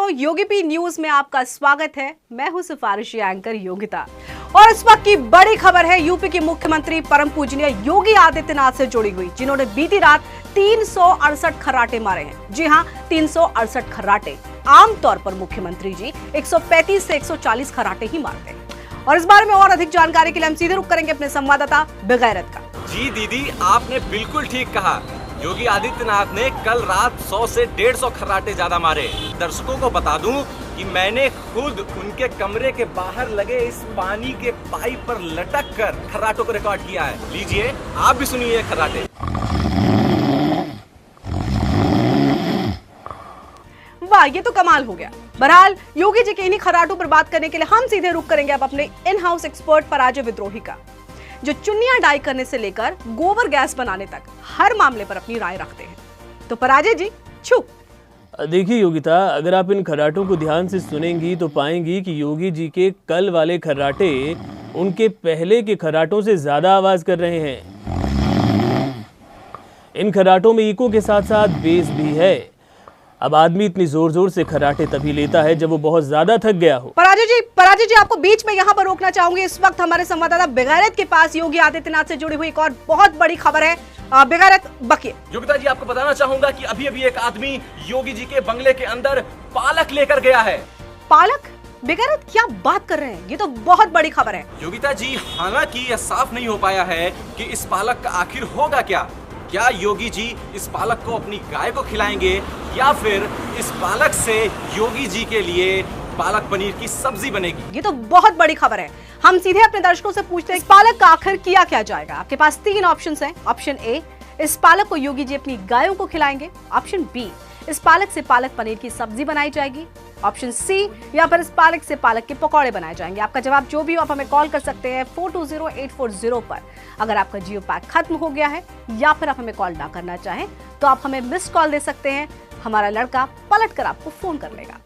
दोस्तों, योगी P news में आपका स्वागत है। मैं हूं सिफारिशी एंकर योगिता और इस वक्त की बड़ी खबर है यूपी के मुख्यमंत्री परम पूजनीय योगी आदित्यनाथ से जुड़ी हुई, जिन्होंने बीती रात 368 खर्राटे मारे हैं। जी हां, 368 खर्राटे। आमतौर पर मुख्यमंत्री जी 135 से 140 खर्राटे ही मारते हैं। और इस बारे में और अधिक जानकारी के लिए हम सीधे रुख करेंगे अपने संवाददाता बेगैरत का। जी दीदी, आपने बिल्कुल ठीक कहा। योगी आदित्यनाथ ने कल रात 100 से 150 खर्राटे ज्यादा मारे। दर्शकों को बता दूं कि मैंने खुद उनके कमरे के बाहर लगे इस पानी के पाइप पर लटक कर खर्राटों को रिकॉर्ड किया है। लीजिए, आप भी सुनिए खर्राटे। वाह, ये तो कमाल हो गया। बहरहाल योगी जी के इन्हीं खर्राटों पर बात करने के लिए हम सीधे रुख करेंगे अब अपने इन हाउस एक्सपर्ट पराजय विद्रोही का, जो चुन्नियां डाई करने से लेकर गोबर गैस बनाने तक हर मामले पर अपनी राय रखते हैं। तो पराजय जी, छू। देखिए योगिता, अगर आप इन खर्राटों को ध्यान से सुनेंगी तो पाएंगी कि योगी जी के कल वाले खर्राटे उनके पहले के खर्राटों से ज्यादा आवाज कर रहे हैं। इन खर्राटों में इको के साथ साथ बेस भी है। अब आदमी इतनी जोर जोर से खर्राटे तभी लेता है जब वो बहुत ज्यादा थक गया हो। पराजय जी, आपको बीच में यहाँ पर रोकना चाहूंगी। इस वक्त हमारे संवाददाता बेगैरत के पास योगी आदित्यनाथ से जुड़ी हुई एक और बहुत बड़ी खबर है। बेगैरत, बकिए। योगिता जी, आपको बताना चाहूंगा कि अभी अभी एक आदमी योगी जी के बंगले के अंदर पालक लेकर गया है। पालक? बेगैरत, क्या बात कर रहे हैं? ये तो बहुत बड़ी खबर है। योगिता जी, हालांकि यह साफ नहीं हो पाया है कि इस पालक का आखिर होगा क्या। क्या योगी जी इस पालक को अपनी गाय को खिलाएंगे या फिर इस पालक से योगी जी के लिए पालक पनीर की सब्जी बनेगी? ये तो बहुत बड़ी खबर है। हम सीधे अपने दर्शकों से पूछते हैं, इस पालक का आखिर किया क्या जाएगा? आपके पास 3 ऑप्शंस हैं। ऑप्शन ए, इस पालक को योगी जी अपनी गायों को खिलाएंगे। ऑप्शन बी, इस पालक से पालक पनीर की सब्जी बनाई जाएगी। ऑप्शन सी, या फिर इस पालक से पालक के पकौड़े बनाए जाएंगे। आपका जवाब जो भी हो, आप हमें कॉल कर सकते हैं 420840 पर। अगर आपका जियो पैक खत्म हो गया है या फिर आप हमें कॉल ना करना चाहें तो आप हमें मिस्ड कॉल दे सकते हैं। हमारा लड़का पलट कर आपको फोन कर लेगा।